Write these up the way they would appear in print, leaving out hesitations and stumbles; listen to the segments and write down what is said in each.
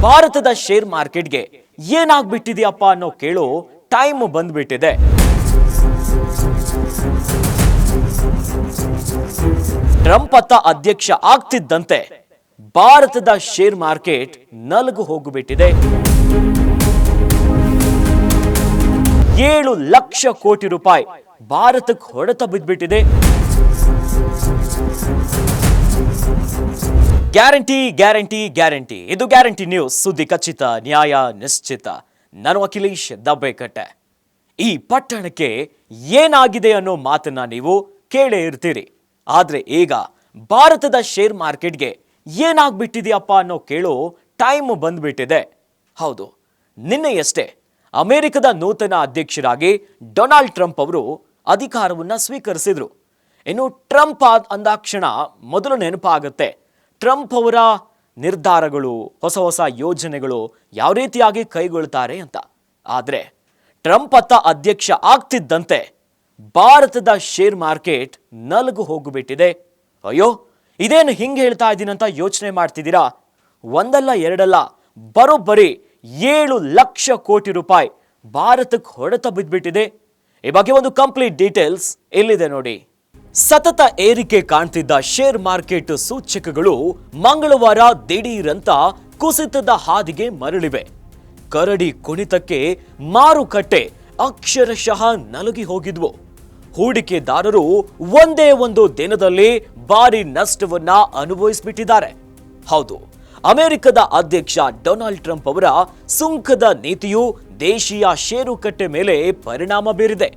ಭಾರತದ ಶೇರ್ ಮಾರ್ಕೆಟ್ಗೆ ಏನಾಗ್ಬಿಟ್ಟಿದೆಯಪ್ಪ ಅನ್ನೋ ಕೇಳೋ ಟೈಮ್ ಬಂದ್ಬಿಟ್ಟಿದೆ. ಟ್ರಂಪ್ ಅಧ್ಯಕ್ಷ ಆಗ್ತಿದ್ದಂತೆ ಭಾರತದ ಶೇರ್ ಮಾರ್ಕೆಟ್ ನಲಗು ಹೋಗಿಬಿಟ್ಟಿದೆ. 7 ಲಕ್ಷ ಕೋಟಿ ರೂಪಾಯಿ ಭಾರತಕ್ಕೆ ಹೊಡೆತ ಬಿದ್ದುಬಿಟ್ಟಿದೆ. ಗ್ಯಾರಂಟಿ ಗ್ಯಾರಂಟಿ ಗ್ಯಾರಂಟಿ, ಇದು ಗ್ಯಾರಂಟಿ ನ್ಯೂಸ್. ಸುದ್ದಿ ಖಚಿತ, ನ್ಯಾಯ ನಿಶ್ಚಿತ. ನಾನು ಅಖಿಲೇಶ್ ದಬ್ಬೆಕಟ್ಟೆ. ಈ ಪಟ್ಟಣಕ್ಕೆ ಏನಾಗಿದೆ ಅನ್ನೋ ಮಾತನ್ನ ನೀವು ಕೇಳೇ ಇರ್ತೀರಿ. ಆದ್ರೆ ಈಗ ಭಾರತದ ಶೇರ್ ಮಾರ್ಕೆಟ್ಗೆ ಏನಾಗ್ಬಿಟ್ಟಿದೆಯಪ್ಪ ಅನ್ನೋ ಕೇಳೋ ಟೈಮ್ ಬಂದ್ಬಿಟ್ಟಿದೆ. ಹೌದು, ನಿನ್ನೆಯಷ್ಟೇ ಅಮೆರಿಕದ ನೂತನ ಅಧ್ಯಕ್ಷರಾಗಿ ಡೊನಾಲ್ಡ್ ಟ್ರಂಪ್ ಅವರು ಅಧಿಕಾರವನ್ನ ಸ್ವೀಕರಿಸಿದ್ರು. ಇನ್ನು ಟ್ರಂಪ್ ಅಂದಾಕ್ಷಣ ಮೊದಲು ನೆನಪಾಗುತ್ತೆ ಟ್ರಂಪ್ ಅವರ ನಿರ್ಧಾರಗಳು, ಹೊಸ ಹೊಸ ಯೋಜನೆಗಳು ಯಾವ ರೀತಿಯಾಗಿ ಕೈಗೊಳ್ತಾರೆ ಅಂತ. ಆದರೆ ಟ್ರಂಪ್ ಅಧ್ಯಕ್ಷ ಆಗ್ತಿದ್ದಂತೆ ಭಾರತದ ಶೇರ್ ಮಾರ್ಕೆಟ್ ನಲಗು ಹೋಗಿಬಿಟ್ಟಿದೆ. ಅಯ್ಯೋ, ಇದೇನು ಹಿಂಗೆ ಹೇಳ್ತಾ ಇದ್ದೀನಂತ ಯೋಚನೆ ಮಾಡ್ತಿದ್ದೀರಾ? ಒಂದಲ್ಲ ಎರಡಲ್ಲ, ಬರೋಬ್ಬರಿ 7 ಲಕ್ಷ ಕೋಟಿ ರೂಪಾಯಿ ಭಾರತಕ್ಕೆ ಹೊಡೆತ ಬಿದ್ದುಬಿಟ್ಟಿದೆ. ಈ ಬಗ್ಗೆ ಒಂದು ಕಂಪ್ಲೀಟ್ ಡೀಟೇಲ್ಸ್ ಇಲ್ಲಿದೆ ನೋಡಿ. ಸತತ ಏರಿಕೆ ಕಾಣ್ತಿದ್ದ ಶೇರ್ ಮಾರ್ಕೆಟ್ ಸೂಚಕಗಳು ಮಂಗಳವಾರ ದಿಢೀರಂತ ಕುಸಿತದ ಹಾದಿಗೆ ಮರಳಿವೆ. ಕರಡಿ ಕುಣಿತಕ್ಕೆ ಮಾರುಕಟ್ಟೆ ಅಕ್ಷರಶಃ ನಲುಗಿ ಹೋಗಿದ್ವು. ಹೂಡಿಕೆದಾರರು ಒಂದೇ ಒಂದು ದಿನದಲ್ಲಿ ಭಾರಿ ನಷ್ಟವನ್ನ ಅನುಭವಿಸಿಬಿಟ್ಟಿದ್ದಾರೆ. ಹೌದು, ಅಮೆರಿಕದ ಅಧ್ಯಕ್ಷ ಡೊನಾಲ್ಡ್ ಟ್ರಂಪ್ ಅವರ ಸುಂಕದ ನೀತಿಯು ದೇಶೀಯ ಷೇರುಕಟ್ಟೆ ಮೇಲೆ ಪರಿಣಾಮ ಬೀರಿದೆ.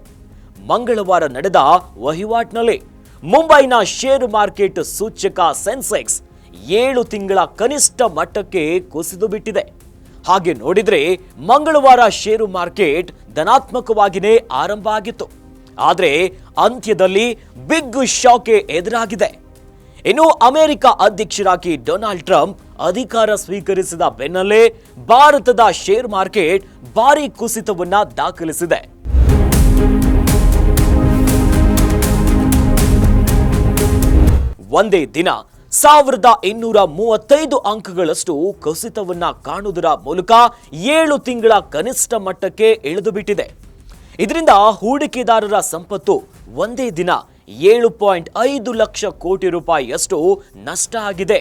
ಮಂಗಳವಾರ ನಡೆದ ವಹಿವಾಟಿನಲ್ಲಿ ಮುಂಬೈನ ಷೇರು ಮಾರ್ಕೆಟ್ ಸೂಚಕ ಸೆನ್ಸೆಕ್ಸ್ 7 ತಿಂಗಳ ಕನಿಷ್ಠ ಮಟ್ಟಕ್ಕೆ ಕುಸಿದು ಬಿಟ್ಟಿದೆ. ಹಾಗೆ ನೋಡಿದ್ರೆ ಮಂಗಳವಾರ ಷೇರು ಮಾರ್ಕೆಟ್ ಧನಾತ್ಮಕವಾಗಿಯೇ ಆರಂಭ ಆಗಿತ್ತು. ಆದರೆ ಅಂತ್ಯದಲ್ಲಿ ಬಿಗ್ ಶಾಕ್ ಎದುರಾಗಿದೆ. ಇನ್ನು ಅಮೆರಿಕ ಅಧ್ಯಕ್ಷರಾಗಿ ಡೊನಾಲ್ಡ್ ಟ್ರಂಪ್ ಅಧಿಕಾರ ಸ್ವೀಕರಿಸಿದ ಬೆನ್ನಲ್ಲೇ ಭಾರತದ ಶೇರ್ ಮಾರ್ಕೆಟ್ ಭಾರಿ ಕುಸಿತವನ್ನ ದಾಖಲಿಸಿದೆ. ಒಂದೇ ದಿನ 1235 ಅಂಕಗಳಷ್ಟು ಕುಸಿತವನ್ನ ಕಾಣುವುದರ ಮೂಲಕ 7 ತಿಂಗಳ ಕನಿಷ್ಠ ಮಟ್ಟಕ್ಕೆ ಇಳಿದು ಬಿಟ್ಟಿದೆ. ಇದರಿಂದ ಹೂಡಿಕೆದಾರರ ಸಂಪತ್ತು ಒಂದೇ ದಿನ 7.5 ಲಕ್ಷ ಕೋಟಿ ರೂಪಾಯಿಯಷ್ಟು ನಷ್ಟ ಆಗಿದೆ.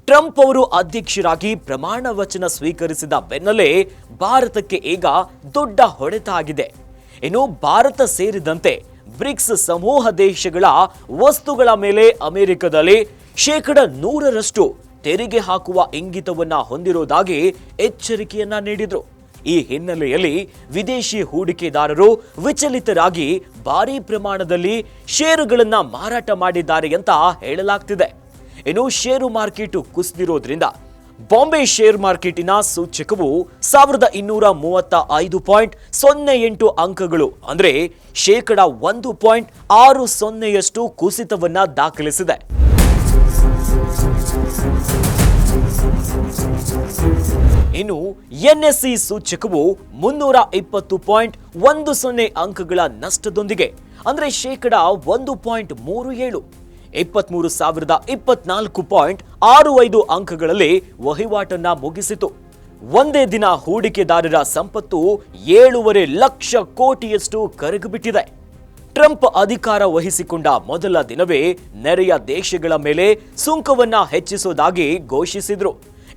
ಟ್ರಂಪ್ ಅವರು ಅಧ್ಯಕ್ಷರಾಗಿ ಪ್ರಮಾಣ ವಚನ ಸ್ವೀಕರಿಸಿದ ಬೆನ್ನಲ್ಲೇ ಭಾರತಕ್ಕೆ ಈಗ ದೊಡ್ಡ ಹೊಡೆತ ಆಗಿದೆ. ಇನ್ನು ಭಾರತ ಸೇರಿದಂತೆ ಬ್ರಿಕ್ಸ್ ಸಮೂಹ ದೇಶಗಳ ವಸ್ತುಗಳ ಮೇಲೆ ಅಮೆರಿಕದಲ್ಲಿ 100% ತೆರಿಗೆ ಹಾಕುವ ಇಂಗಿತವನ್ನ ಹೊಂದಿರುವುದಾಗಿ ಎಚ್ಚರಿಕೆಯನ್ನ ನೀಡಿದ್ರು. ಈ ಹಿನ್ನೆಲೆಯಲ್ಲಿ ವಿದೇಶಿ ಹೂಡಿಕೆದಾರರು ವಿಚಲಿತರಾಗಿ ಭಾರೀ ಪ್ರಮಾಣದಲ್ಲಿ ಷೇರುಗಳನ್ನ ಮಾರಾಟ ಮಾಡಿದ್ದಾರೆ ಅಂತ ಹೇಳಲಾಗ್ತಿದೆ. ಇನ್ನು ಷೇರು ಮಾರ್ಕೆಟ್ ಕುಸಿದಿರೋದ್ರಿಂದ ಬಾಂಬೆ ಶೇರ್ ಮಾರ್ಕೆಟಿನ ಸೂಚಕವು 1235.08 ಅಂಕಗಳು ಅಂದ್ರೆ 1.60% ಕುಸಿತವನ್ನ ದಾಖಲಿಸಿದೆ. ಇನ್ನು ಎನ್ಎಸ್ಸಿ ಸೂಚಕವು 320.10 ಅಂಕಗಳ ನಷ್ಟದೊಂದಿಗೆ ಅಂದ್ರೆ 1.37 23,024.65 ಅಂಕಗಳಲ್ಲಿ ವಹಿವಾಟನ್ನ ಮುಗಿಸಿತು. ಒಂದೇ ದಿನ ಹೂಡಿಕೆದಾರರ ಸಂಪತ್ತು 7.5 ಲಕ್ಷ ಕೋಟಿಯಷ್ಟು ಕರಗಿಬಿಟ್ಟಿದೆ. ಟ್ರಂಪ್ ಅಧಿಕಾರ ವಹಿಸಿಕೊಂಡ ಮೊದಲ ದಿನವೇ ನೆರೆಯ ದೇಶಗಳ ಮೇಲೆ ಸುಂಕವನ್ನ ಹೆಚ್ಚಿಸುವುದಾಗಿ ಘೋಷಿಸಿದ್ರು.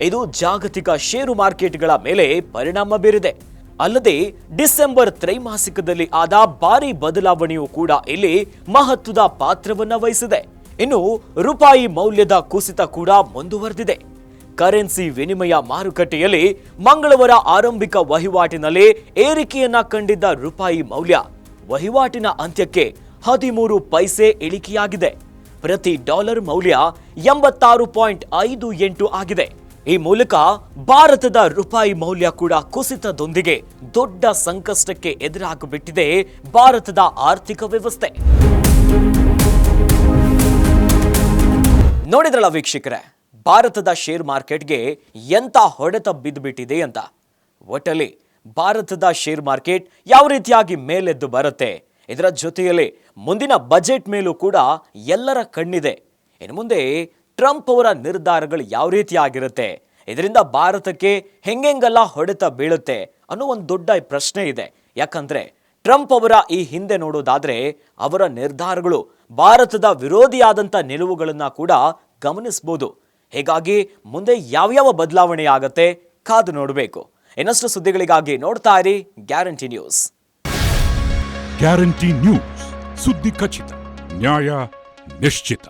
ಇದು ಜಾಗತಿಕ ಷೇರು ಮಾರ್ಕೆಟ್ಗಳ ಮೇಲೆ ಪರಿಣಾಮ ಬೀರಿದೆ. ಅಲ್ಲದೆ ಡಿಸೆಂಬರ್ ತ್ರೈಮಾಸಿಕದಲ್ಲಿ ಆದ ಭಾರಿ ಬದಲಾವಣೆಯೂ ಕೂಡ ಇಲ್ಲಿ ಮಹತ್ವದ ಪಾತ್ರವನ್ನ ವಹಿಸಿದೆ. ಇನ್ನು ರೂಪಾಯಿ ಮೌಲ್ಯದ ಕುಸಿತ ಕೂಡ ಮುಂದುವರೆದಿದೆ. ಕರೆನ್ಸಿ ವಿನಿಮಯ ಮಾರುಕಟ್ಟೆಯಲ್ಲಿ ಮಂಗಳವಾರ ಆರಂಭಿಕ ವಹಿವಾಟಿನಲ್ಲಿ ಏರಿಕೆಯನ್ನ ಕಂಡಿದ್ದ ರೂಪಾಯಿ ಮೌಲ್ಯ ವಹಿವಾಟಿನ ಅಂತ್ಯಕ್ಕೆ 13 ಪೈಸೆ ಇಳಿಕೆಯಾಗಿದೆ. ಪ್ರತಿ ಡಾಲರ್ ಮೌಲ್ಯ 86.58 ಆಗಿದೆ. ಈ ಮೂಲಕ ಭಾರತದ ರೂಪಾಯಿ ಮೌಲ್ಯ ಕೂಡ ಕುಸಿತದೊಂದಿಗೆ ದೊಡ್ಡ ಸಂಕಷ್ಟಕ್ಕೆ ಎದುರಾಗಿಬಿಟ್ಟಿದೆ ಭಾರತದ ಆರ್ಥಿಕ ವ್ಯವಸ್ಥೆ. ನೋಡಿದ್ರಲ್ಲ ವೀಕ್ಷಕರೇ, ಭಾರತದ ಶೇರ್ ಮಾರ್ಕೆಟ್ಗೆ ಎಂತ ಹೊಡೆತ ಬಿದ್ದುಬಿಟ್ಟಿದೆ ಅಂತ. ಒಟ್ಟಲ್ಲಿ ಭಾರತದ ಶೇರ್ ಮಾರ್ಕೆಟ್ ಯಾವ ರೀತಿಯಾಗಿ ಮೇಲೆದ್ದು ಬರುತ್ತೆ, ಇದರ ಜೊತೆಯಲ್ಲಿ ಮುಂದಿನ ಬಜೆಟ್ ಮೇಲೂ ಕೂಡ ಎಲ್ಲರ ಕಣ್ಣಿದೆ. ಇನ್ನು ಮುಂದೆ ಟ್ರಂಪ್ ಅವರ ನಿರ್ಧಾರಗಳು ಯಾವ ರೀತಿಯಾಗಿರುತ್ತೆ, ಇದರಿಂದ ಭಾರತಕ್ಕೆ ಹೆಂಗೆಲ್ಲ ಹೊಡೆತ ಬೀಳುತ್ತೆ ಅನ್ನೋ ಒಂದು ದೊಡ್ಡ ಪ್ರಶ್ನೆ ಇದೆ. ಯಾಕಂದ್ರೆ ಟ್ರಂಪ್ ಅವರ ಈ ಹಿಂದೆ ನೋಡೋದಾದ್ರೆ ಅವರ ನಿರ್ಧಾರಗಳು ಭಾರತದ ವಿರೋಧಿಯಾದಂಥ ನಿಲುವುಗಳನ್ನ ಕೂಡ ಗಮನಿಸಬಹುದು. ಹೀಗಾಗಿ ಮುಂದೆ ಯಾವ್ಯಾವ ಬದಲಾವಣೆ ಆಗತ್ತೆ ಕಾದು ನೋಡಬೇಕು. ಇನ್ನಷ್ಟು ಸುದ್ದಿಗಳಿಗಾಗಿ ನೋಡ್ತಾ ಇರಿ ಗ್ಯಾರಂಟಿ ನ್ಯೂಸ್. ಗ್ಯಾರಂಟಿ ನ್ಯೂಸ್, ಸುದ್ದಿ ಖಚಿತ, ನ್ಯಾಯ ನಿಶ್ಚಿತ.